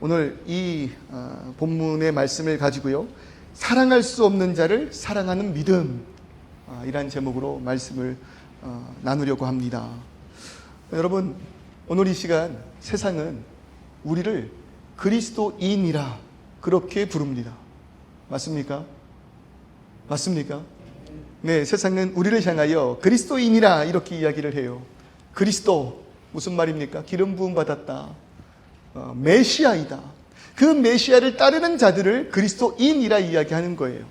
오늘 이 본문의 말씀을 가지고요, 사랑할 수 없는 자를 사랑하는 믿음, 이란 제목으로 말씀을 나누려고 합니다. 여러분, 오늘 이 시간 세상은 우리를 그리스도인이라 그렇게 부릅니다. 맞습니까? 맞습니까? 네, 세상은 우리를 향하여 그리스도인이라 이렇게 이야기를 해요. 그리스도, 무슨 말입니까? 기름 부음 받았다. 메시아이다. 그 메시아를 따르는 자들을 그리스도인이라 이야기하는 거예요.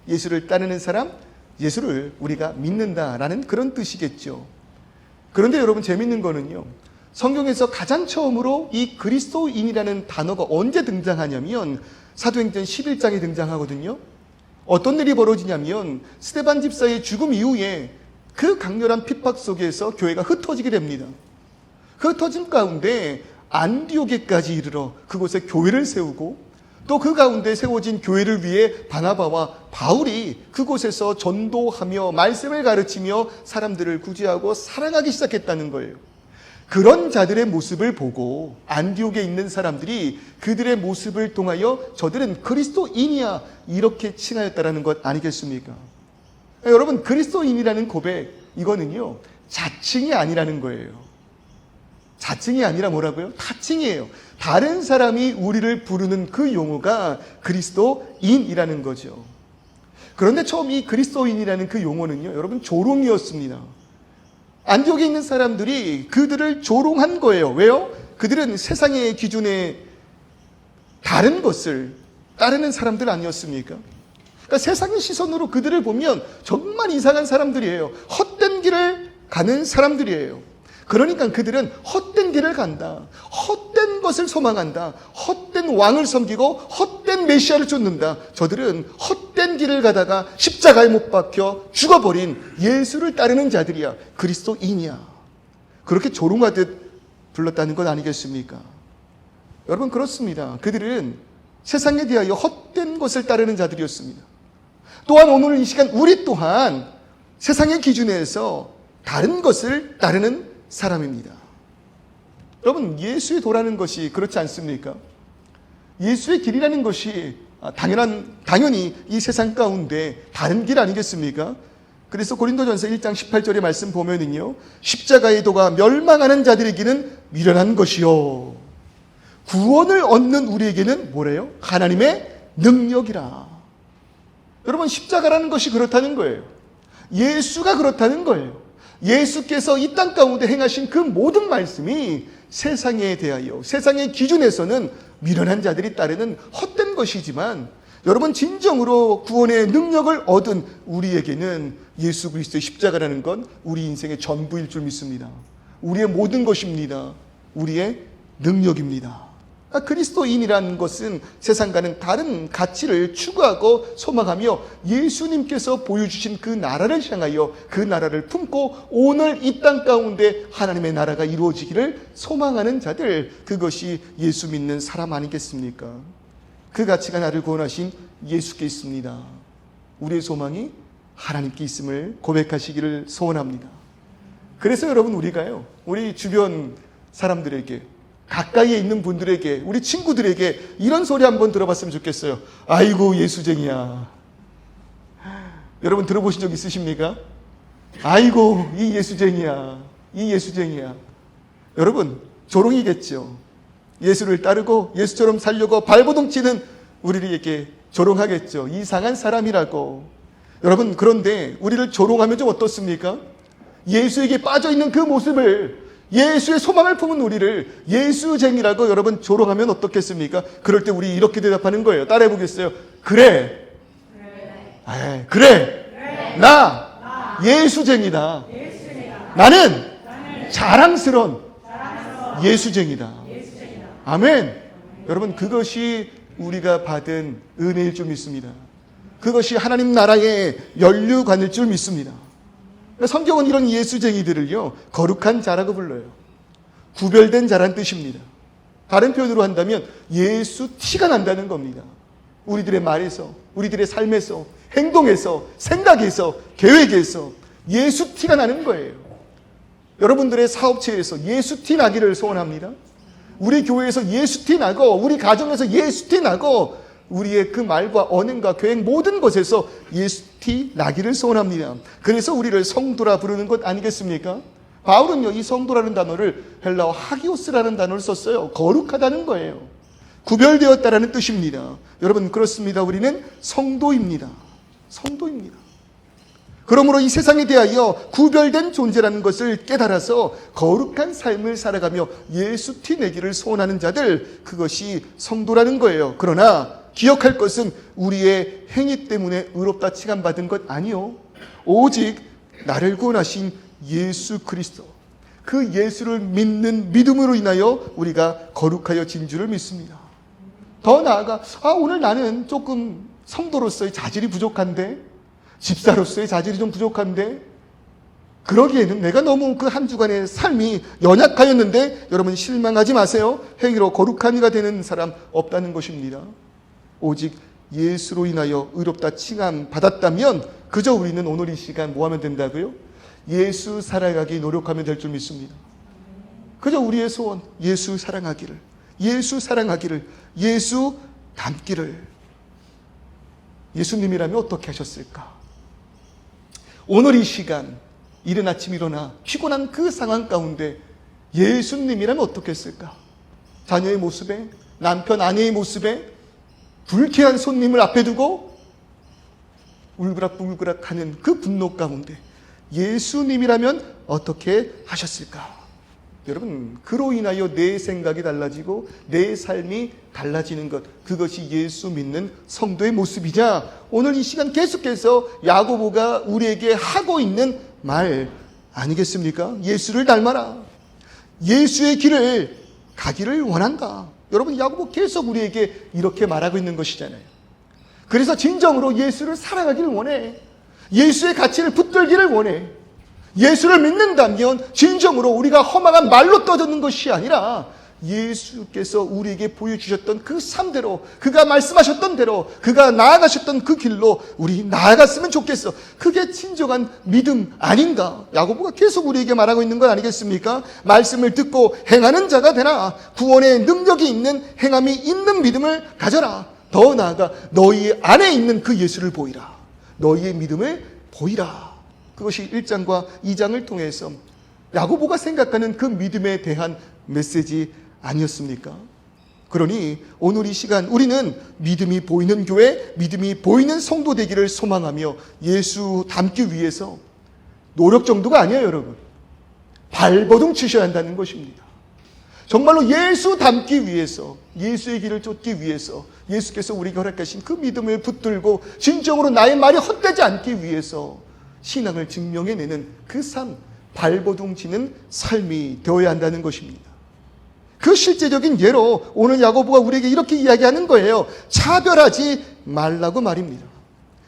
예수를 따르는 사람, 예수를 우리가 믿는다라는 그런 뜻이겠죠. 그런데 여러분, 재밌는 거는요, 성경에서 가장 처음으로 이 그리스도인이라는 단어가 언제 등장하냐면 사도행전 11장에 등장하거든요. 어떤 일이 벌어지냐면 스데반 집사의 죽음 이후에 그 강렬한 핍박 속에서 교회가 흩어지게 됩니다. 그 흩어짐 가운데 안디옥에까지 이르러 그곳에 교회를 세우고, 또 그 가운데 세워진 교회를 위해 바나바와 바울이 그곳에서 전도하며 말씀을 가르치며 사람들을 구제하고 사랑하기 시작했다는 거예요. 그런 자들의 모습을 보고 안디옥에 있는 사람들이 그들의 모습을 통하여 저들은 그리스도인이야 이렇게 칭하였다라는 것 아니겠습니까? 여러분, 그리스도인이라는 고백, 이거는요 자칭이 아니라는 거예요. 자칭이 아니라 뭐라고요? 타칭이에요. 다른 사람이 우리를 부르는 그 용어가 그리스도인이라는 거죠. 그런데 처음 이 그리스도인이라는 그 용어는요, 여러분, 조롱이었습니다. 안디옥에 있는 사람들이 그들을 조롱한 거예요. 왜요? 그들은 세상의 기준에 다른 것을 따르는 사람들 아니었습니까? 그러니까 세상의 시선으로 그들을 보면 정말 이상한 사람들이에요. 헛된 길을 가는 사람들이에요. 그러니까 그들은 헛된 길을 간다, 헛된 것을 소망한다, 헛된 왕을 섬기고 헛된 메시아를 쫓는다. 저들은 헛된 길을 가다가 십자가에 못 박혀 죽어버린 예수를 따르는 자들이야, 그리스도인이야. 그렇게 조롱하듯 불렀다는 것 아니겠습니까? 여러분, 그렇습니다. 그들은 세상에 대하여 헛된 것을 따르는 자들이었습니다. 또한 오늘 이 시간 우리 또한 세상의 기준에서 다른 것을 따르는 사람입니다. 여러분, 예수의 도라는 것이 그렇지 않습니까? 예수의 길이라는 것이 당연히 이 세상 가운데 다른 길 아니겠습니까? 그래서 고린도전서 1장 18절의 말씀 보면은요, 십자가의 도가 멸망하는 자들에게는 미련한 것이요, 구원을 얻는 우리에게는 뭐래요? 하나님의 능력이라. 여러분, 십자가라는 것이 그렇다는 거예요. 예수가 그렇다는 거예요. 예수께서 이 땅 가운데 행하신 그 모든 말씀이 세상에 대하여, 세상의 기준에서는 미련한 자들이 따르는 헛된 것이지만, 여러분, 진정으로 구원의 능력을 얻은 우리에게는 예수 그리스도의 십자가라는 건 우리 인생의 전부일 줄 믿습니다. 우리의 모든 것입니다. 우리의 능력입니다. 그리스도인이라는 것은 세상과는 다른 가치를 추구하고 소망하며 예수님께서 보여주신 그 나라를 향하여 그 나라를 품고 오늘 이 땅 가운데 하나님의 나라가 이루어지기를 소망하는 자들, 그것이 예수 믿는 사람 아니겠습니까? 그 가치가 나를 구원하신 예수께 있습니다. 우리의 소망이 하나님께 있음을 고백하시기를 소원합니다. 그래서 여러분, 우리가요, 우리 주변 사람들에게, 가까이에 있는 분들에게, 우리 친구들에게 이런 소리 한번 들어봤으면 좋겠어요. 아이고, 예수쟁이야. 여러분, 들어보신 적 있으십니까? 아이고, 이 예수쟁이야. 이 예수쟁이야. 여러분, 조롱이겠죠. 예수를 따르고 예수처럼 살려고 발버둥 치는 우리에게 조롱하겠죠. 이상한 사람이라고. 여러분, 그런데 우리를 조롱하면 좀 어떻습니까? 예수에게 빠져있는 그 모습을, 예수의 소망을 품은 우리를 예수쟁이라고 여러분 조롱하면 어떻겠습니까? 그럴 때 우리 이렇게 대답하는 거예요. 따라해 보겠어요? 그래. 그래. 나 예수쟁이다. 나는 자랑스러운 예수쟁이다. 아멘. 여러분, 그것이 우리가 받은 은혜일 줄 믿습니다. 그것이 하나님 나라의 연류관일 줄 믿습니다. 성경은 이런 예수쟁이들을요, 거룩한 자라고 불러요. 구별된 자란 뜻입니다. 다른 표현으로 한다면 예수 티가 난다는 겁니다. 우리들의 말에서, 우리들의 삶에서, 행동에서, 생각에서, 계획에서 예수 티가 나는 거예요. 여러분들의 사업체에서 예수 티 나기를 소원합니다. 우리 교회에서 예수티 나고 우리 가정에서 예수티 나고 우리의 그 말과 언행과 계획 모든 것에서 예수티 나기를 소원합니다. 그래서 우리를 성도라 부르는 것 아니겠습니까? 바울은요, 이 성도라는 단어를 헬라어 하기오스라는 단어를 썼어요. 거룩하다는 거예요. 구별되었다라는 뜻입니다. 여러분, 그렇습니다. 우리는 성도입니다. 성도입니다. 그러므로 이 세상에 대하여 구별된 존재라는 것을 깨달아서 거룩한 삶을 살아가며 예수티 내기를 소원하는 자들, 그것이 성도라는 거예요. 그러나 기억할 것은 우리의 행위 때문에 의롭다 칭함받은 것 아니요, 오직 나를 구원하신 예수 그리스도, 그 예수를 믿는 믿음으로 인하여 우리가 거룩하여진 줄을 믿습니다. 더 나아가 오늘 나는 조금 성도로서의 자질이 부족한데, 집사로서의 자질이 좀 부족한데, 그러기에는 내가 너무 그 한 주간의 삶이 연약하였는데, 여러분 실망하지 마세요. 행위로 거룩한 이가 되는 사람 없다는 것입니다. 오직 예수로 인하여 의롭다 칭함 받았다면 그저 우리는 오늘 이 시간 뭐 하면 된다고요? 예수 살아가기 노력하면 될 줄 믿습니다. 그저 우리의 소원, 예수 사랑하기를, 예수 사랑하기를, 예수 닮기를. 예수님이라면 어떻게 하셨을까? 오늘 이 시간 이른 아침 일어나 피곤한 그 상황 가운데 예수님이라면 어떻게 했을까? 자녀의 모습에, 남편 아내의 모습에, 불쾌한 손님을 앞에 두고 울그락불그락 하는 그 분노 가운데 예수님이라면 어떻게 하셨을까? 여러분, 그로 인하여 내 생각이 달라지고 내 삶이 달라지는 것, 그것이 예수 믿는 성도의 모습이자 오늘 이 시간 계속해서 야고보가 우리에게 하고 있는 말 아니겠습니까? 예수를 닮아라. 예수의 길을 가기를 원한다. 여러분, 야고보 계속 우리에게 이렇게 말하고 있는 것이잖아요. 그래서 진정으로 예수를 살아가기를 원해. 예수의 가치를 붙들기를 원해. 예수를 믿는다면 진정으로 우리가 허망한 말로 떠드는 것이 아니라 예수께서 우리에게 보여주셨던 그 삶대로, 그가 말씀하셨던 대로, 그가 나아가셨던 그 길로 우리 나아갔으면 좋겠어. 그게 진정한 믿음 아닌가? 야고보가 계속 우리에게 말하고 있는 것 아니겠습니까? 말씀을 듣고 행하는 자가 되라. 구원의 능력이 있는, 행함이 있는 믿음을 가져라. 더 나아가 너희 안에 있는 그 예수를 보이라. 너희의 믿음을 보이라. 그것이 1장과 2장을 통해서 야고보가 생각하는 그 믿음에 대한 메시지 아니었습니까? 그러니 오늘 이 시간 우리는 믿음이 보이는 교회, 믿음이 보이는 성도 되기를 소망하며 예수 닮기 위해서 노력 정도가 아니에요, 여러분. 발버둥 치셔야 한다는 것입니다. 정말로 예수 닮기 위해서, 예수의 길을 쫓기 위해서 예수께서 우리에게 허락하신 그 믿음을 붙들고 진정으로 나의 말이 헛되지 않기 위해서 신앙을 증명해내는 그 삶, 발버둥 치는 삶이 되어야 한다는 것입니다. 그 실제적인 예로 오늘 야고보가 우리에게 이렇게 이야기하는 거예요. 차별하지 말라고 말입니다.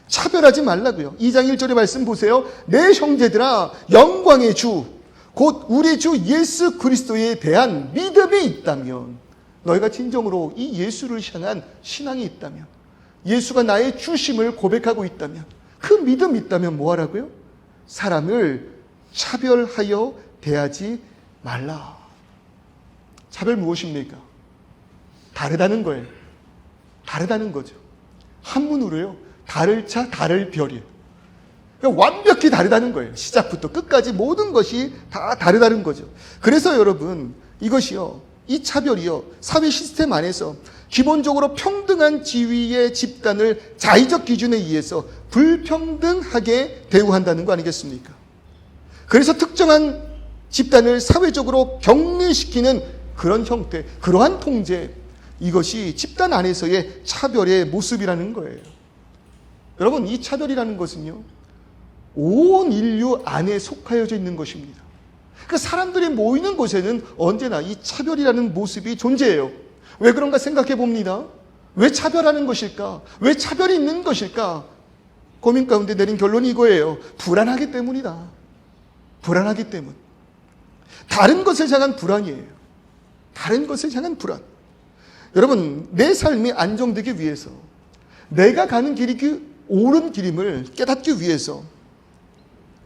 차별하지 말라고요. 2장 1절의 말씀 보세요. 내 형제들아, 영광의 주, 곧 우리 주 예수 그리스도에 대한 믿음이 있다면, 너희가 진정으로 이 예수를 향한 신앙이 있다면, 예수가 나의 주심을 고백하고 있다면, 그 믿음이 있다면 뭐 하라고요? 사람을 차별하여 대하지 말라. 차별 무엇입니까? 다르다는 거예요. 다르다는 거죠. 한문으로요, 다를 차 다를 별이에요. 완벽히 다르다는 거예요. 시작부터 끝까지 모든 것이 다 다르다는 거죠. 그래서 여러분, 이것이요, 이 차별이요, 사회 시스템 안에서 기본적으로 평등한 지위의 집단을 자의적 기준에 의해서 불평등하게 대우한다는 거 아니겠습니까? 그래서 특정한 집단을 사회적으로 격리시키는 그런 형태, 그러한 통제, 이것이 집단 안에서의 차별의 모습이라는 거예요. 여러분, 이 차별이라는 것은요, 온 인류 안에 속하여져 있는 것입니다. 그 사람들이 모이는 곳에는 언제나 이 차별이라는 모습이 존재해요. 왜 그런가 생각해 봅니다. 왜 차별하는 것일까? 왜 차별이 있는 것일까? 고민 가운데 내린 결론이 이거예요. 불안하기 때문이다. 불안하기 때문. 다른 것을 향한 불안이에요. 다른 것을 향한 불안. 여러분, 내 삶이 안정되기 위해서, 내가 가는 길이 그 옳은 길임을 깨닫기 위해서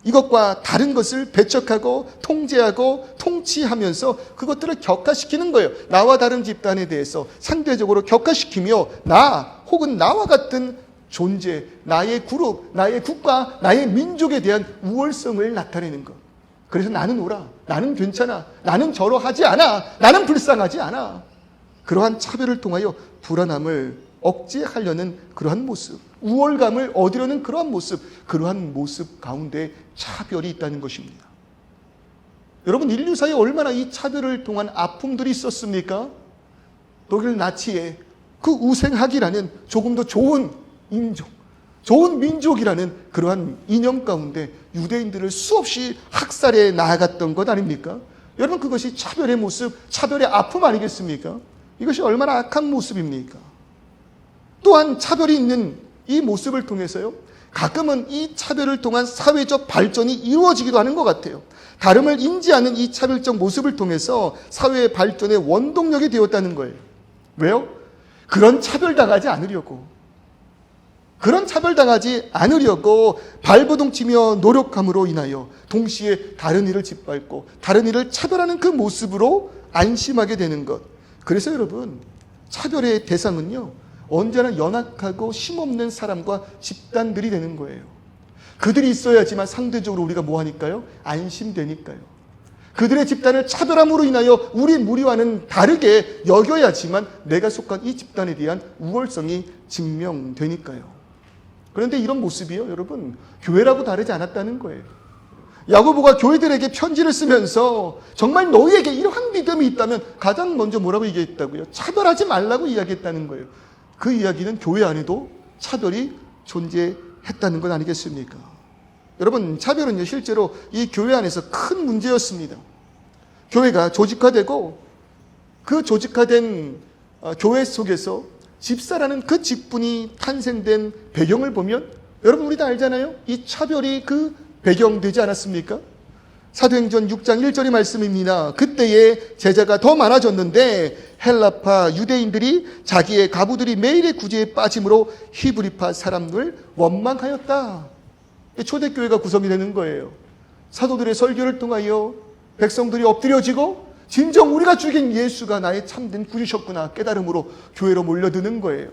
이것과 다른 것을 배척하고 통제하고 통치하면서 그것들을 격화시키는 거예요. 나와 다른 집단에 대해서 상대적으로 격화시키며 나 혹은 나와 같은 존재, 나의 그룹, 나의 국가, 나의 민족에 대한 우월성을 나타내는 것. 그래서 나는 옳아, 나는 괜찮아, 나는 저러하지 않아, 나는 불쌍하지 않아. 그러한 차별을 통하여 불안함을 억제하려는 그러한 모습, 우월감을 얻으려는 그러한 모습 가운데 차별이 있다는 것입니다. 여러분, 인류사에 얼마나 이 차별을 통한 아픔들이 있었습니까? 독일 나치의 그 우생학이라는 조금 더 좋은 인종, 좋은 민족이라는 그러한 이념 가운데 유대인들을 수없이 학살해 나아갔던 것 아닙니까? 여러분, 그것이 차별의 모습, 차별의 아픔 아니겠습니까? 이것이 얼마나 악한 모습입니까? 또한 차별이 있는 이 모습을 통해서요, 가끔은 이 차별을 통한 사회적 발전이 이루어지기도 하는 것 같아요. 다름을 인지하는 이 차별적 모습을 통해서 사회의 발전의 원동력이 되었다는 거예요. 왜요? 그런 차별당하지 않으려고. 그런 차별당하지 않으려고 발버둥치며 노력함으로 인하여 동시에 다른 이를 짓밟고 다른 이를 차별하는 그 모습으로 안심하게 되는 것. 그래서 여러분, 차별의 대상은요, 언제나 연약하고 힘없는 사람과 집단들이 되는 거예요. 그들이 있어야지만 상대적으로 우리가 뭐하니까요? 안심되니까요. 그들의 집단을 차별함으로 인하여 우리 무리와는 다르게 여겨야지만 내가 속한 이 집단에 대한 우월성이 증명되니까요. 그런데 이런 모습이요, 여러분, 교회라고 다르지 않았다는 거예요. 야고보가 교회들에게 편지를 쓰면서 정말 너희에게 이러한 믿음이 있다면 가장 먼저 뭐라고 얘기했다고요? 차별하지 말라고 이야기했다는 거예요. 그 이야기는 교회 안에도 차별이 존재했다는 건 아니겠습니까? 여러분, 차별은요, 실제로 이 교회 안에서 큰 문제였습니다. 교회가 조직화되고 그 조직화된 교회 속에서 집사라는 그 직분이 탄생된 배경을 보면 여러분, 우리 다 알잖아요. 이 차별이 그 배경되지 않았습니까? 사도행전 6장 1절의 말씀입니다. 그때에 제자가 더 많아졌는데 헬라파 유대인들이 자기의 가부들이 매일의 구제에 빠짐으로 히브리파 사람들 원망하였다. 초대교회가 구성이 되는 거예요. 사도들의 설교를 통하여 백성들이 엎드려지고 진정 우리가 죽인 예수가 나의 참된 구주셨구나 깨달음으로 교회로 몰려드는 거예요.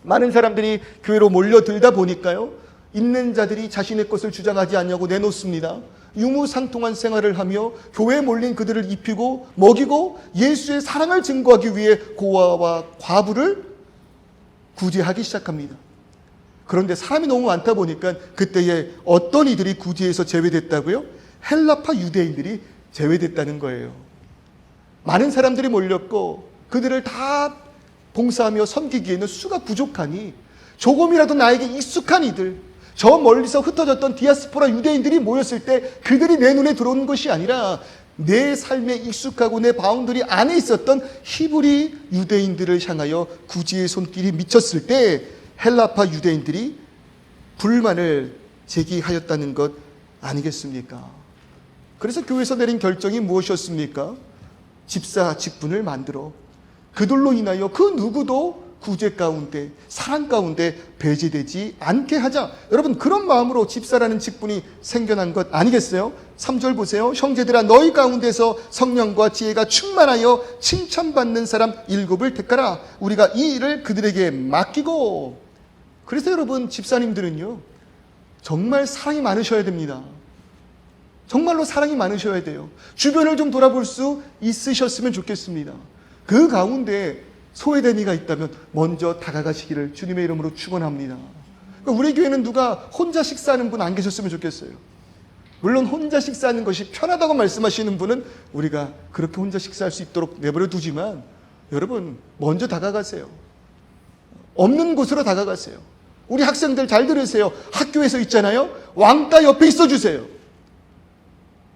많은 사람들이 교회로 몰려들다 보니까요, 있는 자들이 자신의 것을 주장하지 않냐고 내놓습니다. 유무상통한 생활을 하며 교회에 몰린 그들을 입히고 먹이고 예수의 사랑을 증거하기 위해 고아와 과부를 구제하기 시작합니다. 그런데 사람이 너무 많다 보니까 그때에 어떤 이들이 구제에서 제외됐다고요? 헬라파 유대인들이 제외됐다는 거예요. 많은 사람들이 몰렸고 그들을 다 봉사하며 섬기기에는 수가 부족하니 조금이라도 나에게 익숙한 이들, 저 멀리서 흩어졌던 디아스포라 유대인들이 모였을 때 그들이 내 눈에 들어오는 것이 아니라 내 삶에 익숙하고 내 바운더리 안에 있었던 히브리 유대인들을 향하여 구제의 손길이 미쳤을 때 헬라파 유대인들이 불만을 제기하였다는 것 아니겠습니까? 그래서 교회에서 내린 결정이 무엇이었습니까? 집사 직분을 만들어 그들로 인하여 그 누구도 구제 가운데, 사랑 가운데 배제되지 않게 하자. 여러분, 그런 마음으로 집사라는 직분이 생겨난 것 아니겠어요? 3절 보세요. 형제들아, 너희 가운데서 성령과 지혜가 충만하여 칭찬받는 사람 7을 택하라. 우리가 이 일을 그들에게 맡기고. 그래서 여러분, 집사님들은요, 정말 사랑이 많으셔야 됩니다. 정말로 사랑이 많으셔야 돼요. 주변을 좀 돌아볼 수 있으셨으면 좋겠습니다. 그 가운데 소외된 이가 있다면 먼저 다가가시기를 주님의 이름으로 축원합니다. 우리 교회는 누가 혼자 식사하는 분 안 계셨으면 좋겠어요. 물론 혼자 식사하는 것이 편하다고 말씀하시는 분은 우리가 그렇게 혼자 식사할 수 있도록 내버려 두지만 여러분, 먼저 다가가세요. 없는 곳으로 다가가세요. 우리 학생들 잘 들으세요. 학교에서 있잖아요. 왕따 옆에 있어주세요.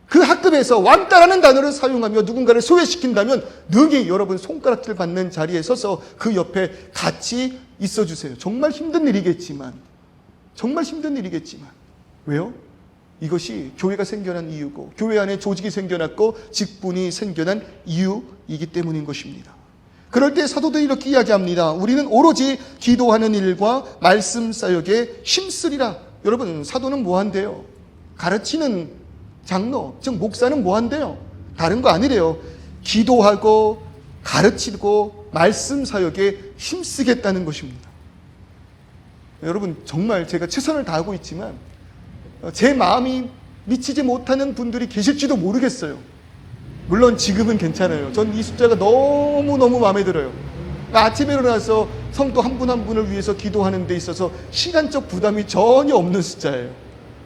그 학급에서 왕따라는 단어를 사용하며 누군가를 소외시킨다면 능히 여러분 손가락질 받는 자리에 서서 그 옆에 같이 있어주세요. 정말 힘든 일이겠지만 왜요? 이것이 교회가 생겨난 이유고 교회 안에 조직이 생겨났고 직분이 생겨난 이유이기 때문인 것입니다. 그럴 때 사도들이 이렇게 이야기합니다. 우리는 오로지 기도하는 일과 말씀 사역에 힘쓰리라. 여러분, 사도는 뭐 한대요? 가르치는 장로, 즉 목사는 뭐 한대요? 다른 거 아니래요. 기도하고 가르치고 말씀 사역에 힘쓰겠다는 것입니다. 여러분, 정말 제가 최선을 다하고 있지만 제 마음이 미치지 못하는 분들이 계실지도 모르겠어요. 물론 지금은 괜찮아요. 전 이 숫자가 너무너무 마음에 들어요. 아침에 일어나서 성도 한 분 한 분을 위해서 기도하는 데 있어서 시간적 부담이 전혀 없는 숫자예요.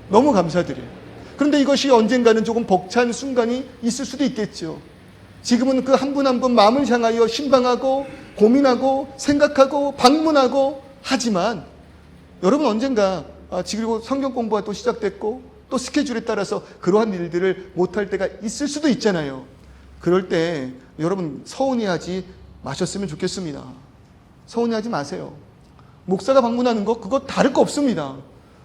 너무 감사드려요. 그런데 이것이 언젠가는 조금 벅찬 순간이 있을 수도 있겠죠. 지금은 그 한 분 한 분 마음을 향하여 신방하고 고민하고 생각하고 방문하고 하지만 여러분 언젠가 그리고 성경 공부가 또 시작됐고 또 스케줄에 따라서 그러한 일들을 못할 때가 있을 수도 있잖아요. 그럴 때 여러분 서운해하지 마셨으면 좋겠습니다. 서운해하지 마세요. 목사가 방문하는 것 그거 다를 거 없습니다.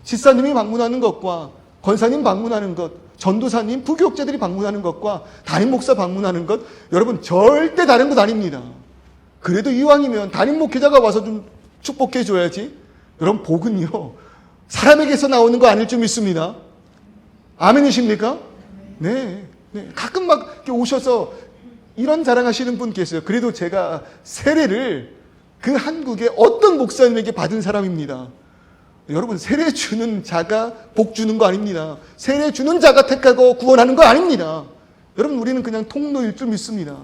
집사님이 방문하는 것과 권사님 방문하는 것, 전도사님, 부교육자들이 방문하는 것과 담임 목사 방문하는 것 여러분 절대 다른 것 아닙니다. 그래도 이왕이면 담임 목회자가 와서 좀 축복해 줘야지. 여러분 복은요 사람에게서 나오는 거 아닐 줄 믿습니다. 아멘이십니까? 네. 가끔 막 이렇게 오셔서 이런 자랑하시는 분 계세요. 그래도 제가 세례를 그 한국의 어떤 목사님에게 받은 사람입니다. 여러분 세례 주는 자가 복 주는 거 아닙니다. 세례 주는 자가 택하고 구원하는 거 아닙니다. 여러분 우리는 그냥 통로일 줄 믿습니다.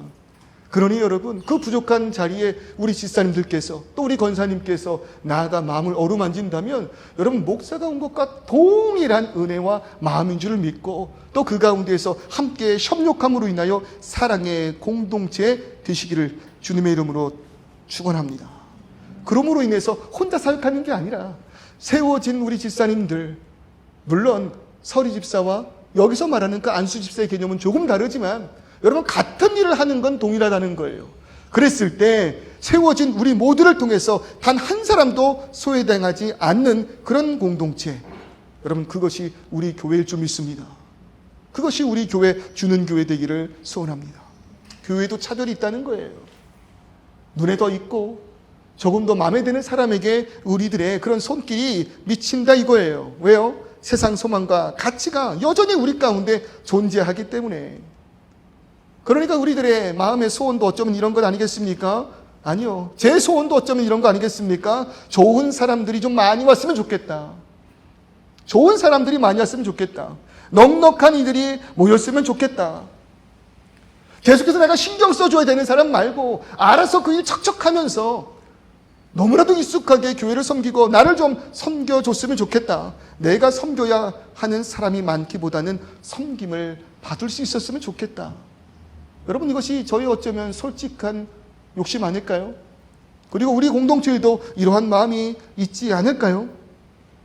그러니 여러분 그 부족한 자리에 우리 집사님들께서 또 우리 권사님께서 나아가 마음을 어루만진다면 여러분 목사가 온 것과 동일한 은혜와 마음인 줄을 믿고 또 그 가운데에서 함께 협력함으로 인하여 사랑의 공동체 되시기를 주님의 이름으로 축원합니다. 그러므로 인해서 혼자 사역하는 게 아니라 세워진 우리 집사님들, 물론 서리 집사와 여기서 말하는 그 안수 집사의 개념은 조금 다르지만 여러분 같은 일을 하는 건 동일하다는 거예요. 그랬을 때 세워진 우리 모두를 통해서 단 한 사람도 소외당하지 않는 그런 공동체, 여러분 그것이 우리 교회일 줄 믿습니다. 그것이 우리 교회 주는 교회 되기를 소원합니다. 교회도 차별이 있다는 거예요. 눈에 더 있고 조금 더 마음에 드는 사람에게 우리들의 그런 손길이 미친다 이거예요. 왜요? 세상 소망과 가치가 여전히 우리 가운데 존재하기 때문에. 그러니까 우리들의 마음의 소원도 어쩌면 이런 것 아니겠습니까? 아니요. 제 소원도 어쩌면 이런 거 아니겠습니까? 좋은 사람들이 좀 많이 왔으면 좋겠다. 좋은 사람들이 많이 왔으면 좋겠다. 넉넉한 이들이 모였으면 좋겠다. 계속해서 내가 신경 써줘야 되는 사람 말고 알아서 그 일 척척하면서 너무나도 익숙하게 교회를 섬기고 나를 좀 섬겨줬으면 좋겠다. 내가 섬겨야 하는 사람이 많기보다는 섬김을 받을 수 있었으면 좋겠다. 여러분 이것이 저희 어쩌면 솔직한 욕심 아닐까요? 그리고 우리 공동체에도 이러한 마음이 있지 않을까요?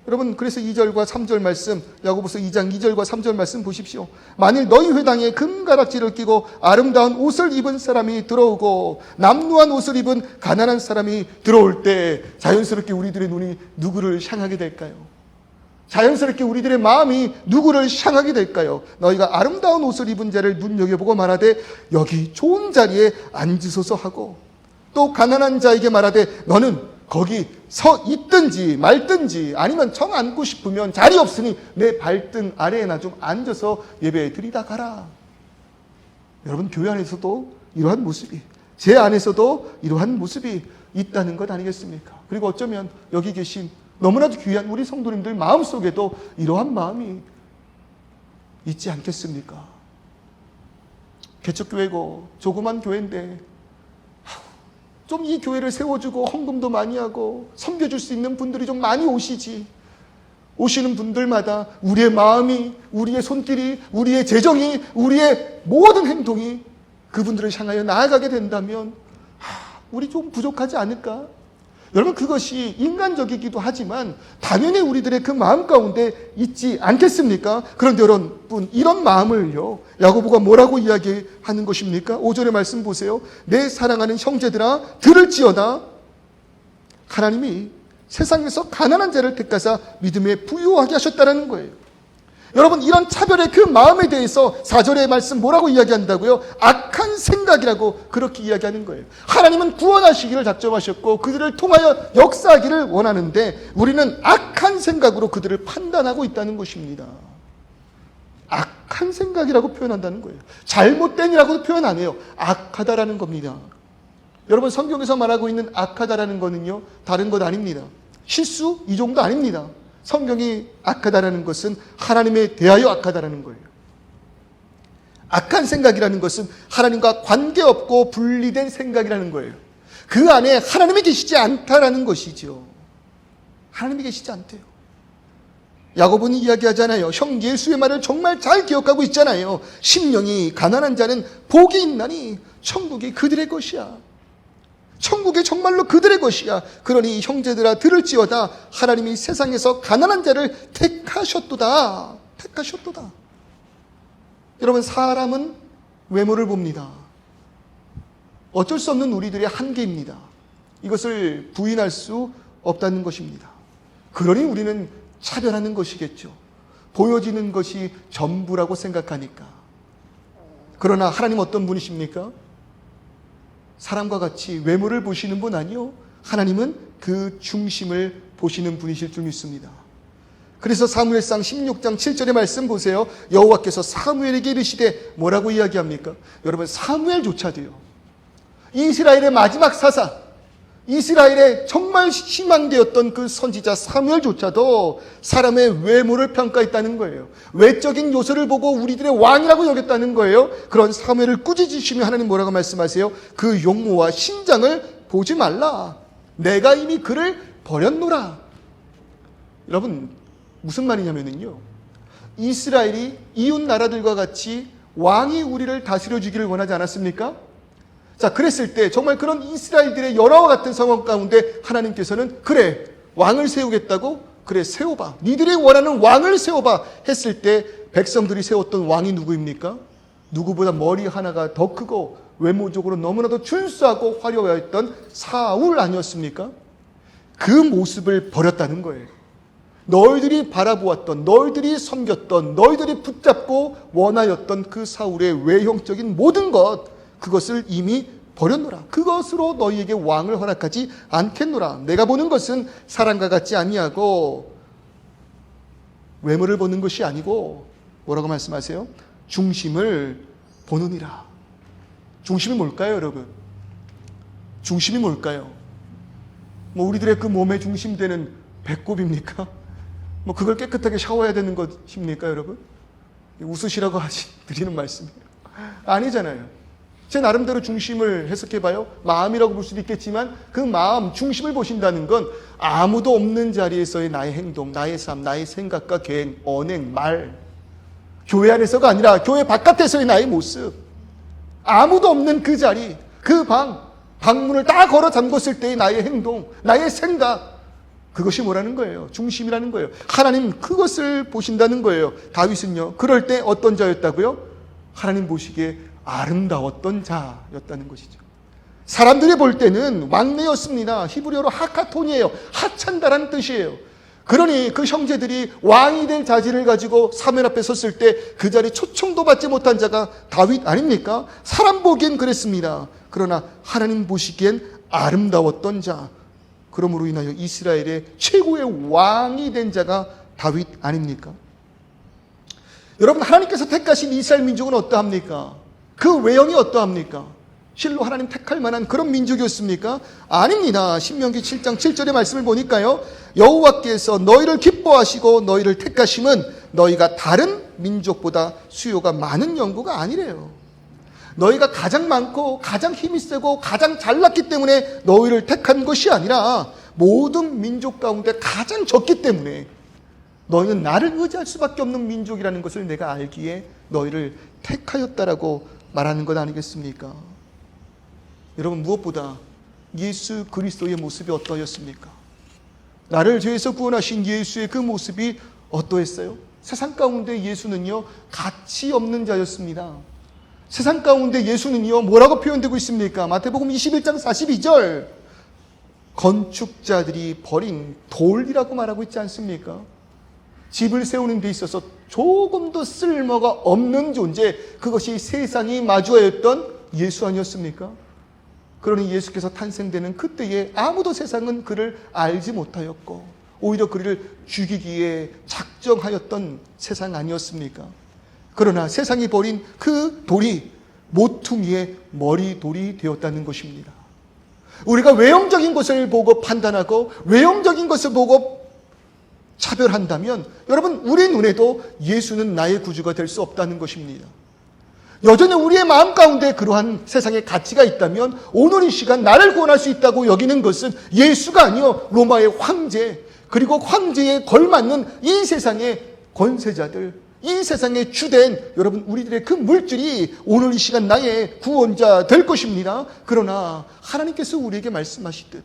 여러분 그래서 2절과 3절 말씀, 야고보서 2장 2절과 3절 말씀 보십시오. 만일 너희 회당에 금가락지를 끼고 아름다운 옷을 입은 사람이 들어오고 남루한 옷을 입은 가난한 사람이 들어올 때 자연스럽게 우리들의 눈이 누구를 향하게 될까요? 자연스럽게 우리들의 마음이 누구를 향하게 될까요? 너희가 아름다운 옷을 입은 자를 눈여겨보고 말하되 여기 좋은 자리에 앉으소서 하고 또 가난한 자에게 말하되 너는 거기 서 있든지 말든지 아니면 정 앉고 싶으면 자리 없으니 내 발등 아래에나 좀 앉아서 예배 드리다 가라. 여러분 교회 안에서도 이러한 모습이, 제 안에서도 이러한 모습이 있다는 것 아니겠습니까? 그리고 어쩌면 여기 계신 너무나도 귀한 우리 성도님들 마음속에도 이러한 마음이 있지 않겠습니까? 개척교회고 조그만 교회인데 좀 이 교회를 세워주고 헌금도 많이 하고 섬겨줄 수 있는 분들이 좀 많이 오시지. 오시는 분들마다 우리의 마음이, 우리의 손길이, 우리의 재정이, 우리의 모든 행동이 그분들을 향하여 나아가게 된다면 우리 좀 부족하지 않을까? 여러분 그것이 인간적이기도 하지만 당연히 우리들의 그 마음 가운데 있지 않겠습니까? 그런데 여러분 이런 마음을요 야고보가 뭐라고 이야기하는 것입니까? 5절의 말씀 보세요. 내 사랑하는 형제들아 들을지어다. 하나님이 세상에서 가난한 자를 택하사 믿음에 부유하게 하셨다는 거예요. 여러분 이런 차별의 그 마음에 대해서 4절의 말씀 뭐라고 이야기한다고요? 악한 생각이라고 그렇게 이야기하는 거예요. 하나님은 구원하시기를 작정하셨고 그들을 통하여 역사하기를 원하는데 우리는 악한 생각으로 그들을 판단하고 있다는 것입니다. 악한 생각이라고 표현한다는 거예요. 잘못된이라고도 표현 안 해요. 악하다라는 겁니다. 여러분, 성경에서 말하고 있는 악하다라는 거는요, 다른 것 아닙니다. 실수? 이 정도 아닙니다. 성경이 악하다라는 것은 하나님에 대하여 악하다라는 거예요. 악한 생각이라는 것은 하나님과 관계없고 분리된 생각이라는 거예요. 그 안에 하나님이 계시지 않다라는 것이죠. 하나님이 계시지 않대요. 야고보는 이야기하잖아요. 형 예수의 말을 정말 잘 기억하고 있잖아요. 심령이 가난한 자는 복이 있나니 천국이 그들의 것이야. 천국이 정말로 그들의 것이야. 그러니 형제들아 들을지어다. 하나님이 세상에서 가난한 자를 택하셨도다. 택하셨도다. 여러분, 사람은 외모를 봅니다. 어쩔 수 없는 우리들의 한계입니다. 이것을 부인할 수 없다는 것입니다. 그러니 우리는 차별하는 것이겠죠. 보여지는 것이 전부라고 생각하니까. 그러나 하나님 어떤 분이십니까? 사람과 같이 외모를 보시는 분 아니요. 하나님은 그 중심을 보시는 분이실 줄 믿습니다. 그래서 사무엘상 16장 7절의 말씀 보세요. 여호와께서 사무엘에게 이르시되 뭐라고 이야기합니까? 여러분, 사무엘조차도요, 이스라엘의 마지막 사사, 이스라엘의 정말 희망되었던 그 선지자 사무엘조차도 사람의 외모를 평가했다는 거예요. 외적인 요소를 보고 우리들의 왕이라고 여겼다는 거예요. 그런 사무엘을 꾸짖으시며 하나님 뭐라고 말씀하세요? 그 용모와 신장을 보지 말라. 내가 이미 그를 버렸노라. 여러분, 무슨 말이냐면요, 이스라엘이 이웃 나라들과 같이 왕이 우리를 다스려 주기를 원하지 않았습니까? 자, 그랬을 때 정말 그런 이스라엘들의 여러와 같은 상황 가운데 하나님께서는 그래, 왕을 세우겠다고? 그래, 세워봐. 니들이 원하는 왕을 세워봐 했을 때 백성들이 세웠던 왕이 누구입니까? 누구보다 머리 하나가 더 크고 외모적으로 너무나도 준수하고 화려했던 사울 아니었습니까? 그 모습을 버렸다는 거예요. 너희들이 바라보았던, 너희들이 섬겼던, 너희들이 붙잡고 원하였던 그 사울의 외형적인 모든 것, 그것을 이미 버렸노라. 그것으로 너희에게 왕을 허락하지 않겠노라. 내가 보는 것은 사람과 같지 아니하고 외모를 보는 것이 아니고 뭐라고 말씀하세요? 중심을 보느니라. 중심이 뭘까요, 여러분? 중심이 뭘까요? 뭐 우리들의 그 몸의 중심 되는 배꼽입니까? 뭐 그걸 깨끗하게 샤워해야 되는 것입니까, 여러분? 웃으시라고 드리는 말씀이에요. 아니잖아요. 제 나름대로 중심을 해석해봐요. 마음이라고 볼 수도 있겠지만 그 마음, 중심을 보신다는 건 아무도 없는 자리에서의 나의 행동, 나의 삶, 나의 생각과 계획, 언행, 말, 교회 안에서가 아니라 교회 바깥에서의 나의 모습, 아무도 없는 그 자리, 그 방문을 다 걸어 잠궜을 때의 나의 행동, 나의 생각, 그것이 뭐라는 거예요? 중심이라는 거예요. 하나님 그것을 보신다는 거예요. 다윗은요, 그럴 때 어떤 자였다고요? 하나님 보시기에 아름다웠던 자였다는 것이죠. 사람들이 볼 때는 왕래였습니다. 히브리어로 하카톤이에요. 하찬다라는 뜻이에요. 그러니 그 형제들이 왕이 될 자질을 가지고 사무엘 앞에 섰을 때 그 자리 초청도 받지 못한 자가 다윗 아닙니까? 사람 보기엔 그랬습니다. 그러나 하나님 보시기엔 아름다웠던 자, 그러므로 인하여 이스라엘의 최고의 왕이 된 자가 다윗 아닙니까? 여러분, 하나님께서 택하신 이스라엘 민족은 어떠합니까? 그 외형이 어떠합니까? 실로 하나님 택할 만한 그런 민족이었습니까? 아닙니다. 신명기 7장 7절의 말씀을 보니까요, 여호와께서 너희를 기뻐하시고 너희를 택하심은 너희가 다른 민족보다 수요가 많은 연고가 아니래요. 너희가 가장 많고 가장 힘이 세고 가장 잘났기 때문에 너희를 택한 것이 아니라 모든 민족 가운데 가장 적기 때문에 너희는 나를 의지할 수밖에 없는 민족이라는 것을 내가 알기에 너희를 택하였다라고 말하는 것 아니겠습니까? 여러분, 무엇보다 예수 그리스도의 모습이 어떠했습니까? 나를 죄에서 구원하신 예수의 그 모습이 어떠했어요? 세상 가운데 예수는요, 가치 없는 자였습니다. 세상 가운데 예수는요, 뭐라고 표현되고 있습니까? 마태복음 21장 42절, 건축자들이 버린 돌이라고 말하고 있지 않습니까? 집을 세우는 데 있어서 조금도 쓸모가 없는 존재, 그것이 세상이 마주하였던 예수 아니었습니까? 그러니 예수께서 탄생되는 그때에 아무도 세상은 그를 알지 못하였고 오히려 그를 죽이기에 작정하였던 세상 아니었습니까? 그러나 세상이 버린 그 돌이 모퉁이의 머리돌이 되었다는 것입니다. 우리가 외형적인 것을 보고 판단하고 외형적인 것을 보고 차별한다면 여러분, 우리 눈에도 예수는 나의 구주가 될 수 없다는 것입니다. 여전히 우리의 마음 가운데 그러한 세상의 가치가 있다면 오늘 이 시간 나를 구원할 수 있다고 여기는 것은 예수가 아니요 로마의 황제, 그리고 황제에 걸맞는 이 세상의 권세자들, 이 세상의 주된 여러분 우리들의 그 물질이 오늘 이 시간 나의 구원자 될 것입니다. 그러나 하나님께서 우리에게 말씀하시듯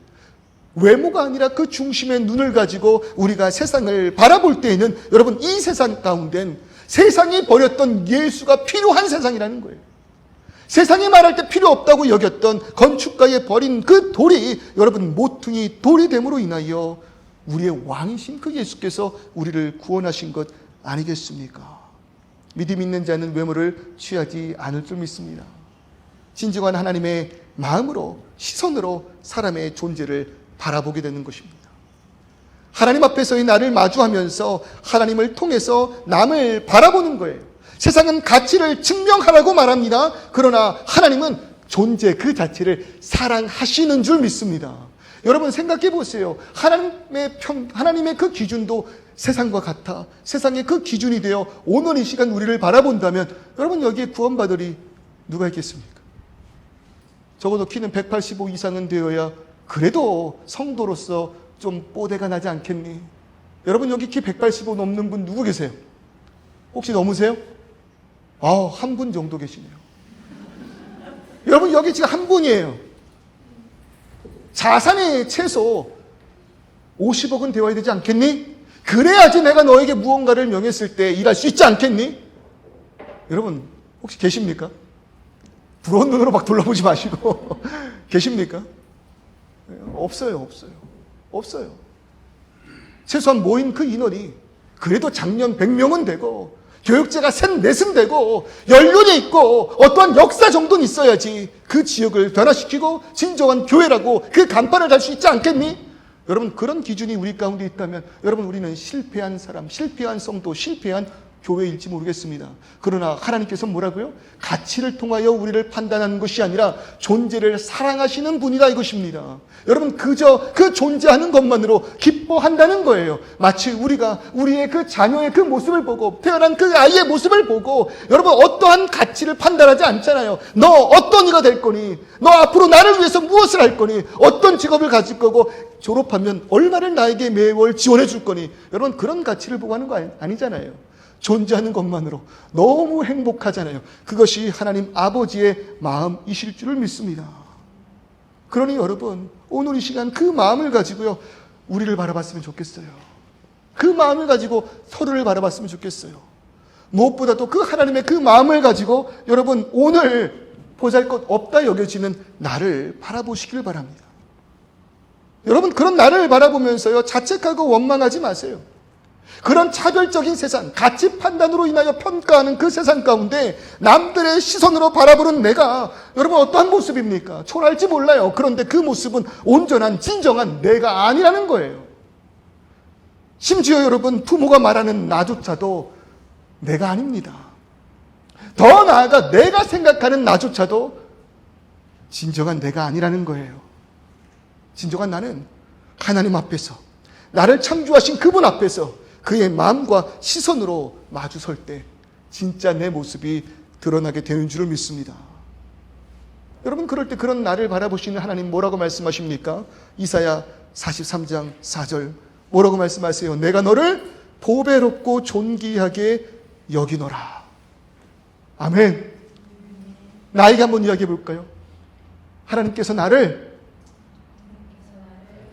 외모가 아니라 그 중심의 눈을 가지고 우리가 세상을 바라볼 때에는 여러분, 이 세상 가운데는 세상이 버렸던 예수가 필요한 세상이라는 거예요. 세상이 말할 때 필요 없다고 여겼던 건축가에 버린 그 돌이 여러분 모퉁이 돌이 됨으로 인하여 우리의 왕이신 그 예수께서 우리를 구원하신 것 아니겠습니까? 믿음 있는 자는 외모를 취하지 않을 줄 믿습니다. 진정한 하나님의 마음으로, 시선으로 사람의 존재를 바라보게 되는 것입니다. 하나님 앞에서의 나를 마주하면서 하나님을 통해서 남을 바라보는 거예요. 세상은 가치를 증명하라고 말합니다. 그러나 하나님은 존재 그 자체를 사랑하시는 줄 믿습니다. 여러분 생각해 보세요. 하나님의 그 기준도 세상과 같아 세상의 그 기준이 되어 오늘 이 시간 우리를 바라본다면 여러분, 여기에 구원받으리 누가 있겠습니까? 적어도 키는 185 이상은 되어야 그래도 성도로서 좀 뽀대가 나지 않겠니? 여러분, 여기 키 185 넘는 분 누구 계세요? 혹시 넘으세요? 한 분 정도 계시네요. 여러분, 여기 지금 한 분이에요. 자산의 최소 50억은 되어야 되지 않겠니? 그래야지 내가 너에게 무언가를 명했을 때 일할 수 있지 않겠니? 여러분, 혹시 계십니까? 부러운 눈으로 막 둘러보지 마시고 계십니까? 없어요. 최소한 모인 그 인원이 그래도 작년 100명은 되고 교육제가 셋넷은 되고 연륜이 있고 어떠한 역사 정도는 있어야지 그 지역을 변화시키고 진정한 교회라고 그 간판을 달 수 있지 않겠니? 여러분, 그런 기준이 우리 가운데 있다면 여러분, 우리는 실패한 사람, 실패한 성도, 실패한 교회일지 모르겠습니다. 그러나 하나님께서 뭐라고요? 가치를 통하여 우리를 판단하는 것이 아니라 존재를 사랑하시는 분이다 이것입니다. 여러분, 그저 그 존재하는 것만으로 기뻐한다는 거예요. 마치 우리가 우리의 그 자녀의 그 모습을 보고 태어난 그 아이의 모습을 보고 여러분 어떠한 가치를 판단하지 않잖아요. 너 어떤 이가 될 거니? 너 앞으로 나를 위해서 무엇을 할 거니? 어떤 직업을 가질 거고 졸업하면 얼마를 나에게 매월 지원해 줄 거니? 여러분, 그런 가치를 보고 하는 거 아니잖아요. 존재하는 것만으로 너무 행복하잖아요. 그것이 하나님 아버지의 마음이실 줄을 믿습니다. 그러니 여러분, 오늘 이 시간 그 마음을 가지고요 우리를 바라봤으면 좋겠어요. 그 마음을 가지고 서로를 바라봤으면 좋겠어요. 무엇보다도 그 하나님의 그 마음을 가지고 여러분 오늘 보잘것 없다 여겨지는 나를 바라보시길 바랍니다. 여러분, 그런 나를 바라보면서요 자책하고 원망하지 마세요. 그런 차별적인 세상, 가치 판단으로 인하여 평가하는 그 세상 가운데 남들의 시선으로 바라보는 내가 여러분 어떠한 모습입니까? 초라할지 몰라요. 그런데 그 모습은 온전한 진정한 내가 아니라는 거예요. 심지어 여러분, 부모가 말하는 나조차도 내가 아닙니다. 더 나아가 내가 생각하는 나조차도 진정한 내가 아니라는 거예요. 진정한 나는 하나님 앞에서, 나를 창조하신 그분 앞에서 그의 마음과 시선으로 마주설 때 진짜 내 모습이 드러나게 되는 줄을 믿습니다. 여러분, 그럴 때 그런 나를 바라보시는 하나님 뭐라고 말씀하십니까? 이사야 43장 4절 뭐라고 말씀하세요? 내가 너를 보배롭고 존귀하게 여기노라. 아멘. 나에게 한번 이야기해 볼까요? 하나님께서 나를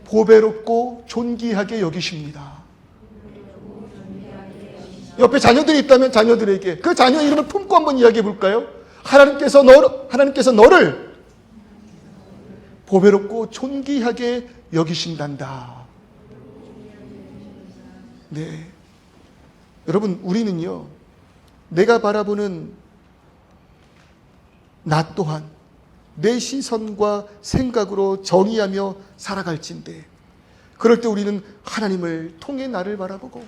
보배롭고 존귀하게 여기십니다. 옆에 자녀들이 있다면 자녀들에게 그 자녀 이름을 품고 한번 이야기해 볼까요? 하나님께서 너를 보배롭고 존귀하게 여기신단다. 네. 여러분, 우리는요 내가 바라보는 나 또한 내 시선과 생각으로 정의하며 살아갈진데, 그럴 때 우리는 하나님을 통해 나를 바라보고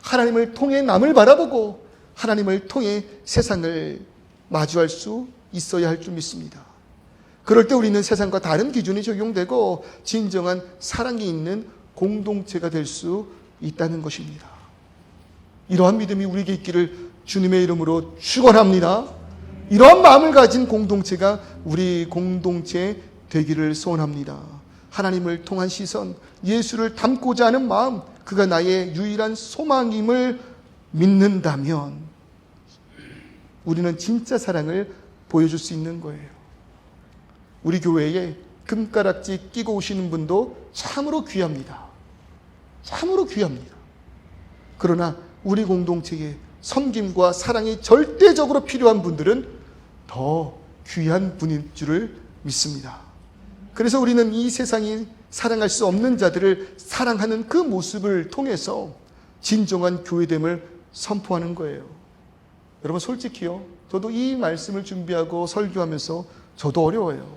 하나님을 통해 남을 바라보고 하나님을 통해 세상을 마주할 수 있어야 할 줄 믿습니다. 그럴 때 우리는 세상과 다른 기준이 적용되고 진정한 사랑이 있는 공동체가 될 수 있다는 것입니다. 이러한 믿음이 우리에게 있기를 주님의 이름으로 축원합니다. 이러한 마음을 가진 공동체가 우리 공동체 되기를 소원합니다. 하나님을 통한 시선, 예수를 닮고자 하는 마음, 그가 나의 유일한 소망임을 믿는다면 우리는 진짜 사랑을 보여줄 수 있는 거예요. 우리 교회에 금가락지 끼고 오시는 분도 참으로 귀합니다. 참으로 귀합니다. 그러나 우리 공동체에 섬김과 사랑이 절대적으로 필요한 분들은 더 귀한 분인 줄을 믿습니다. 그래서 우리는 이 세상이 사랑할 수 없는 자들을 사랑하는 그 모습을 통해서 진정한 교회됨을 선포하는 거예요. 여러분 솔직히요, 저도 이 말씀을 준비하고 설교하면서 저도 어려워요.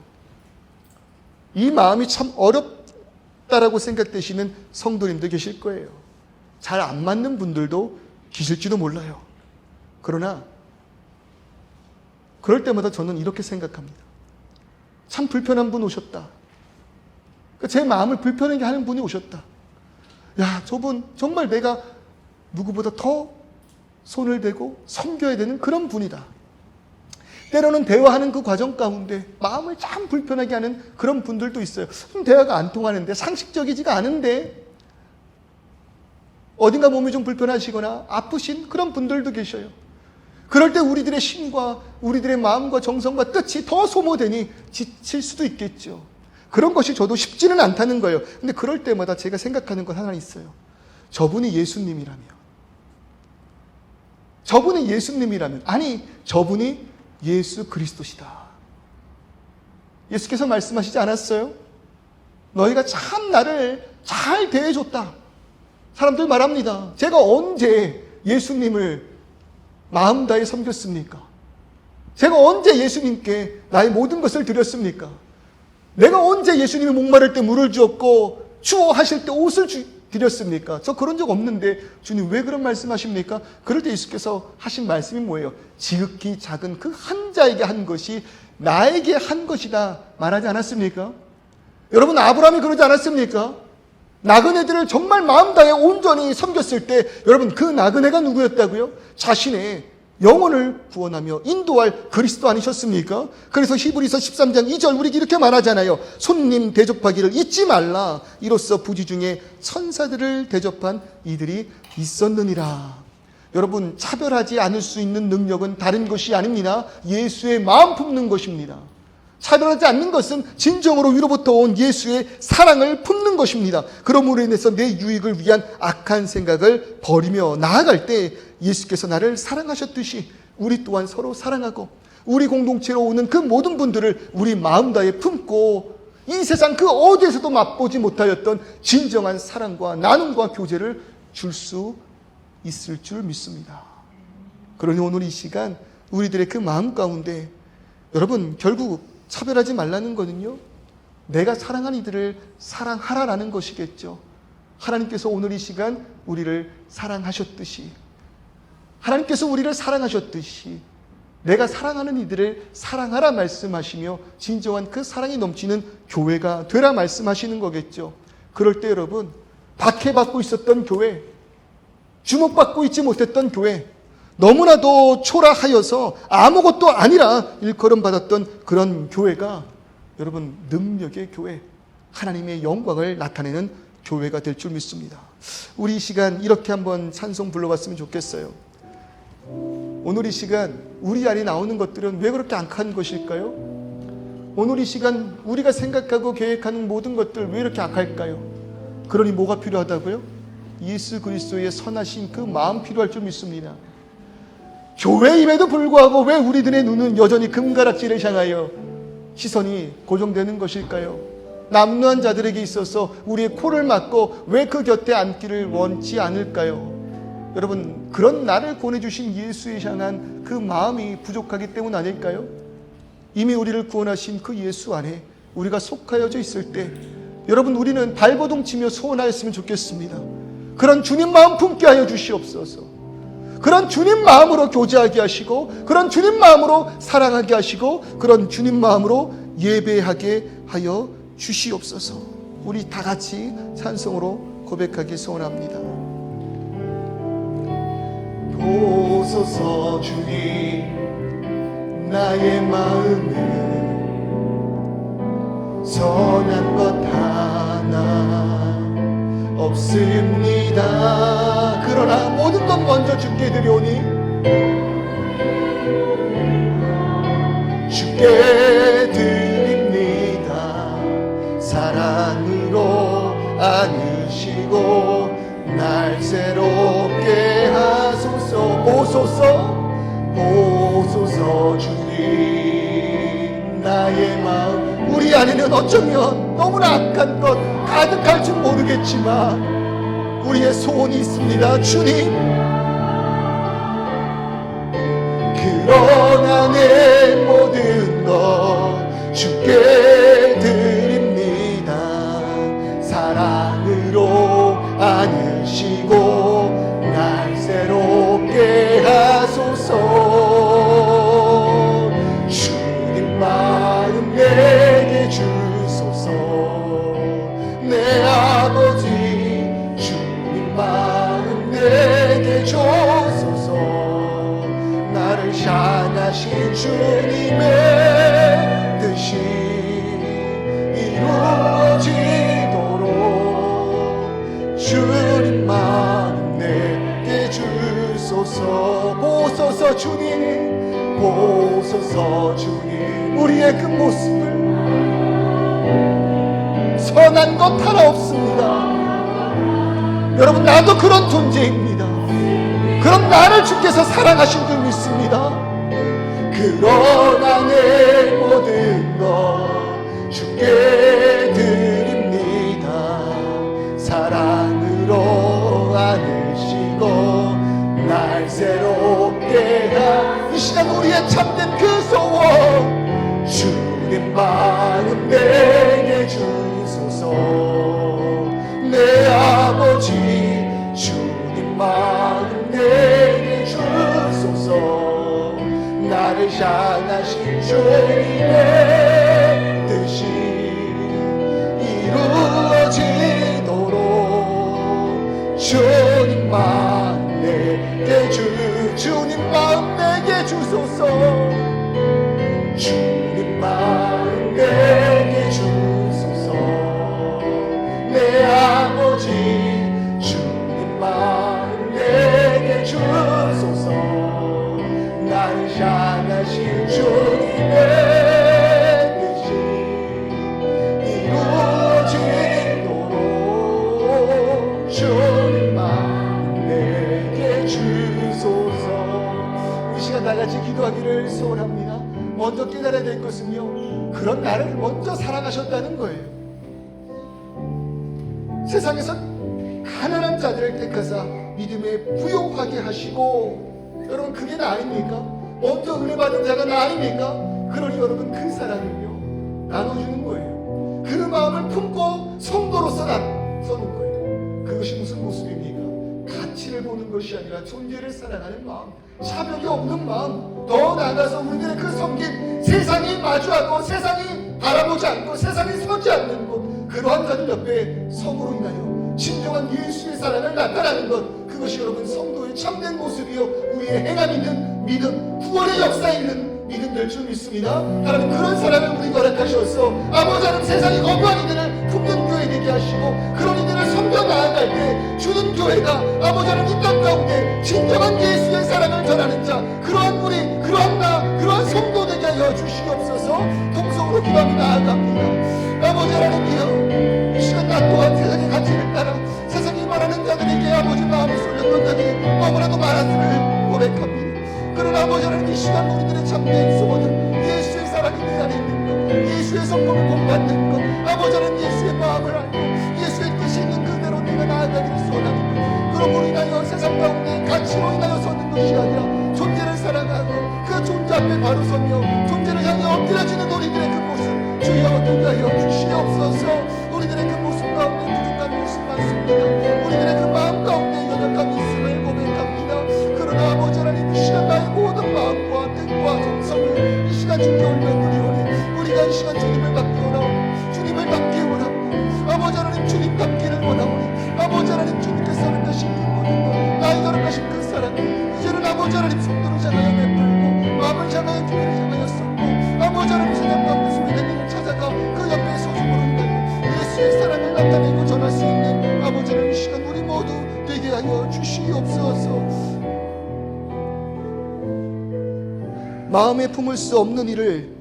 이 마음이 참 어렵다라고 생각되시는 성도님도 계실 거예요. 잘 안 맞는 분들도 계실지도 몰라요. 그러나 그럴 때마다 저는 이렇게 생각합니다. 참 불편한 분 오셨다. 제 마음을 불편하게 하는 분이 오셨다. 야, 저분 정말 내가 누구보다 더 손을 대고 섬겨야 되는 그런 분이다. 때로는 대화하는 그 과정 가운데 마음을 참 불편하게 하는 그런 분들도 있어요. 대화가 안 통하는데, 상식적이지가 않은데, 어딘가 몸이 좀 불편하시거나 아프신 그런 분들도 계셔요. 그럴 때 우리들의 심과 우리들의 마음과 정성과 뜻이 더 소모되니 지칠 수도 있겠죠. 그런 것이 저도 쉽지는 않다는 거예요. 근데 그럴 때마다 제가 생각하는 건 하나 있어요. 저분이 예수님이라면, 아니 저분이 예수 그리스도시다. 예수께서 말씀하시지 않았어요? 너희가 참 나를 잘 대해줬다. 사람들 말합니다. 제가 언제 예수님을 마음 다해 섬겼습니까? 제가 언제 예수님께 나의 모든 것을 드렸습니까? 내가 언제 예수님이 목마를 때 물을 주었고 추워하실 때 옷을 드렸습니까? 저 그런 적 없는데 주님 왜 그런 말씀하십니까? 그럴 때 예수께서 하신 말씀이 뭐예요? 지극히 작은 그 한 자에게 한 것이 나에게 한 것이다 말하지 않았습니까? 여러분 아브라함이 그러지 않았습니까? 나그네들을 정말 마음 다해 온전히 섬겼을 때 여러분 그 나그네가 누구였다고요? 자신의 영혼을 구원하며 인도할 그리스도 아니셨습니까? 그래서 히브리서 13장 2절 우리 이렇게 말하잖아요. 손님 대접하기를 잊지 말라. 이로써 부지 중에 천사들을 대접한 이들이 있었느니라. 여러분 차별하지 않을 수 있는 능력은 다른 것이 아닙니다. 예수의 마음 품는 것입니다. 차별하지 않는 것은 진정으로 위로부터 온 예수의 사랑을 품는 것입니다. 그러므로 인해서 내 유익을 위한 악한 생각을 버리며 나아갈 때 예수께서 나를 사랑하셨듯이 우리 또한 서로 사랑하고 우리 공동체로 오는 그 모든 분들을 우리 마음 다해 품고 이 세상 그 어디에서도 맛보지 못하였던 진정한 사랑과 나눔과 교제를 줄 수 있을 줄 믿습니다. 그러니 오늘 이 시간 우리들의 그 마음 가운데 여러분 결국 차별하지 말라는 거는요, 내가 사랑하는 이들을 사랑하라라는 것이겠죠. 하나님께서 오늘 이 시간 우리를 사랑하셨듯이, 하나님께서 우리를 사랑하셨듯이 내가 사랑하는 이들을 사랑하라 말씀하시며 진정한 그 사랑이 넘치는 교회가 되라 말씀하시는 거겠죠. 그럴 때 여러분 박해받고 있었던 교회, 주목받고 있지 못했던 교회, 너무나도 초라하여서 아무것도 아니라 일컬음 받았던 그런 교회가 여러분 능력의 교회, 하나님의 영광을 나타내는 교회가 될 줄 믿습니다. 우리 이 시간 이렇게 한번 찬송 불러봤으면 좋겠어요. 오늘 이 시간 우리 안에 나오는 것들은 왜 그렇게 악한 것일까요? 오늘 이 시간 우리가 생각하고 계획하는 모든 것들 왜 이렇게 악할까요? 그러니 뭐가 필요하다고요? 예수 그리스도의 선하신 그 마음 필요할 줄 믿습니다. 교회임에도 불구하고 왜 우리들의 눈은 여전히 금가락지를 향하여 시선이 고정되는 것일까요? 남루한 자들에게 있어서 우리의 코를 막고 왜 그 곁에 앉기를 원치 않을까요? 여러분 그런 나를 보내주신 예수에 향한 그 마음이 부족하기 때문 아닐까요? 이미 우리를 구원하신 그 예수 안에 우리가 속하여져 있을 때 여러분 우리는 발버둥 치며 소원하였으면 좋겠습니다. 그런 주님 마음 품게 하여 주시옵소서. 그런 주님 마음으로 교제하게 하시고, 그런 주님 마음으로 사랑하게 하시고, 그런 주님 마음으로 예배하게 하여 주시옵소서. 우리 다 같이 찬송으로 고백하기 소원합니다. 보소서 주님, 나의 마음은 선한 것 하나 없습니다. 그러나 모든 것 먼저 주께 드려오니 주께 드립니다. 사랑으로 안으시고 날 새롭게 하소서. 보소서 주님, 나의 마음. 우리 안에는 어쩌면 너무나 악한 것 가득할 줄 모르겠지만 우리의 소원이 있습니다. 주님, 그러나 내 모든 것 주께 드립니다. 사랑으로 안으시고 날 새롭게 하소서. 주님 마음 내게 주소서. 내 아버지 주님 마음 내게 주소서. 나를 향하신 주님의 뜻이 이루어지도록 주님 마음 내게 주소서. 보소서 주님, 보소서 주님, 우리의 그 모습을 선한 것 하나 없습니다. 여러분, 나도 그런 존재입니다. 그럼 나를 주께서 사랑하신 줄 믿습니다. 그러나 내 모든 것 주께 드립니다. 사랑으로 안으시고 날 새롭게 하. 이 시간 우리의 참된 그 소원, 주님 마음 내게 주소서. 내 아버지 주님 마음 내게 주소서. 나를 향하신 주님의 뜻이 이루어지도록 주님 마음 내게 주님 마음 내게 주소서. 주님 마음 내게 주소서. 내 아버지 주님 마음 내게 주소서. 나를 향하신 주님의 뜻이 이루어지도록 주님 마음 내게 주소서. 우리 시간 다같이 기도하기를 소원합니다. 먼저 깨달아야 될 것은요, 그런 나를 먼저 사랑하셨다는 거예요. 세상에서 가난한 자들을 택하사 믿음에 부요하게 하시고, 여러분 그게 나 아닙니까? 먼저 은혜 받은 자가 나 아닙니까? 그러니 여러분 그 사랑을요 나눠주는 거예요. 그 마음을 품고 성도로서 나서는 거예요. 그것이 무슨 모습입니까? 가치를 보는 것이 아니라 존재를 사랑하는 마음, 차별이 없는 마음, 더 나아가서 우리들의 그 섬긴 세상이 마주하고 세상이 바라보지 않고 세상이 서지 않는 것, 그러한 자들 옆에 성으로 인하여 진정한 예수의 사랑을 나타나는 것, 그것이 여러분 성도의 참된 모습이요 우리의 행함 있는 믿음, 구원의 역사에 있는 믿음 될 줄 믿습니다. 하나님 그런 사랑을 우리 허락하셔서 아버지 하나님 세상이 거부한 이들을 품는 교회 되게 하시고, 그런 이들을 섬겨 나아갈 때 주는 교회가 아버지 하나님 이 땅 가운데 진정한 예수의 사랑을 전하는 자, 그러한 우리, 그러한 나, 그러한 성도 되게 하여 주시옵소서. 동성으로 기도하며 나아갑니다. 아버지 하나님이여, 이 시간 나 또한 세상의 가치를 따라 세상이 말하는 자들에게 아버지 마음이 쏠렸던 적이 너무나도 많았음을 고백합니다. 그러나 아버지 하나님 이 시간 우리들의 참된 소원은 예수의 사랑이 내 안에 있는 것, 예수의 성품을 본받는 것, 아버지 하나님 예수의 마음을 알고 예수의 뜻이 있는 그대로 내가 나아가기를 소원하는 것, 그러므로 인하여 세상 가운데 가치로 인하여 서는 것이 아니라 존재를 사랑하고 그 존재 앞에 바로 서며 존재를 향해 엎드려지는 우리들의 그 모습 주여 도하여 주시옵소서. 우리들의 그 모습 가운데 부족한 모습 많습니다. 우리들의 그 마음 가운데 연약함이 있음을 고백합니다. 그러나 주시옵소서. 마음에 품을 수 없는 일을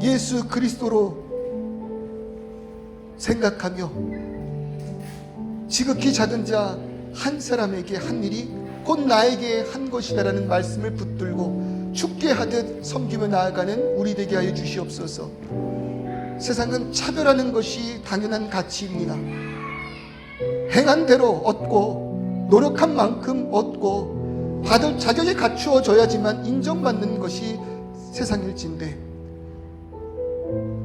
예수 그리스도로 생각하며 지극히 작은 자 한 사람에게 한 일이 곧 나에게 한 것이다라는 말씀을 붙들고 죽게 하듯 섬기며 나아가는 우리 되게 하여 주시옵소서. 세상은 차별하는 것이 당연한 가치입니다. 행한 대로 얻고 노력한 만큼 얻고 받을 자격이 갖추어져야지만 인정받는 것이 세상일진데,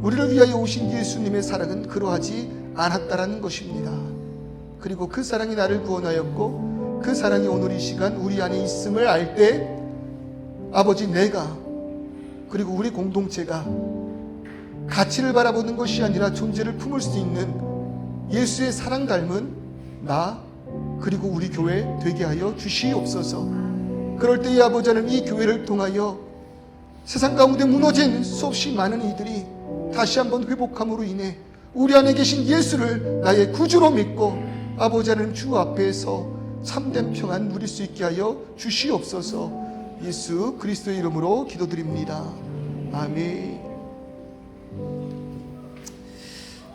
우리를 위하여 오신 예수님의 사랑은 그러하지 않았다라는 것입니다. 그리고 그 사랑이 나를 구원하였고 그 사랑이 오늘 이 시간 우리 안에 있음을 알 때 아버지, 내가 그리고 우리 공동체가 가치를 바라보는 것이 아니라 존재를 품을 수 있는 예수의 사랑 닮은 나 그리고 우리 교회 되게 하여 주시옵소서. 그럴 때의 아버지 하나님, 이 교회를 통하여 세상 가운데 무너진 수없이 많은 이들이 다시 한번 회복함으로 인해 우리 안에 계신 예수를 나의 구주로 믿고 아버지 하나님 주 앞에서 참된 평안 누릴 수 있게 하여 주시옵소서. 예수 그리스도의 이름으로 기도드립니다. 아멘.